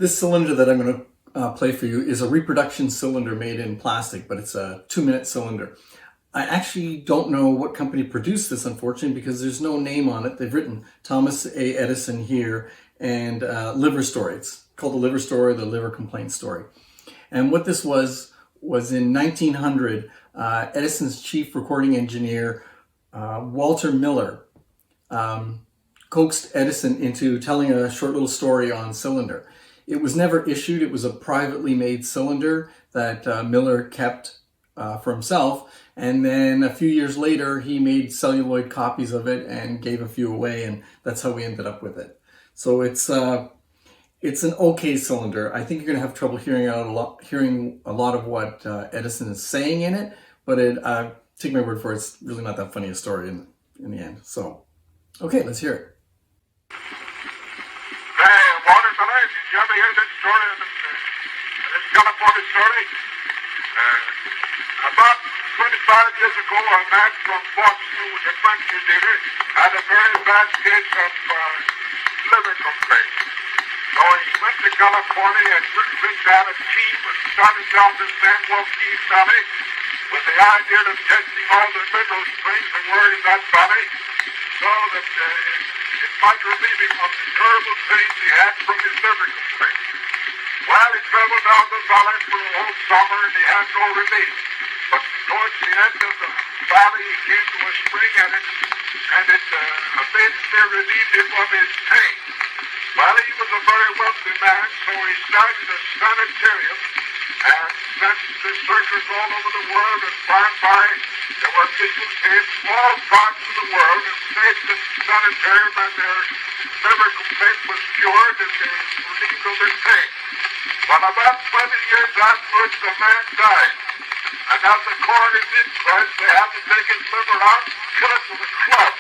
This cylinder that I'm going to play for you is a reproduction cylinder made in plastic, but it's a 2-minute cylinder. I actually don't know what company produced this, unfortunately, because there's no name on it. They've written Thomas A. Edison here and liver story. It's called the liver story, the liver complaint story. And what this was in 1900, Edison's chief recording engineer, Walter Miller, coaxed Edison into telling a short little story on cylinder. It was never issued. It was a privately made cylinder that Miller kept for himself. And then a few years later, he made celluloid copies of it and gave a few away. And that's how we ended up with it. So it's an okay cylinder. I think you're going to have trouble hearing a lot of what Edison is saying in it. But take my word for it, it's really not that funny a story in the end. So, okay, let's hear it. Did you ever hear this story, this California story? About 25 years ago, a man from Boston who was a furniture dealer had a very bad case of liver complaint. So he went to California and rigged out a team and started down the San Joaquin Valley with the idea of testing all the mineral springs that were in that valley so that it might relieve him of the terrible pains he had from his liver complaint. Well, he traveled down the valley for a whole summer and he had no relief. But towards the end of the valley, he came to a spring and it amazingly relieved him of his pain. Well, he was a very wealthy man, so he started a sanitarium and sent the searchers all over the world, and by and by there were people came from all parts of the world and stayed in the sanitarium, and their liver complaint was cured and they relieved of their pain. But about 20 years afterwards, the man died. And at the coroner's inquest, they had to take his liver out and kill it with a club.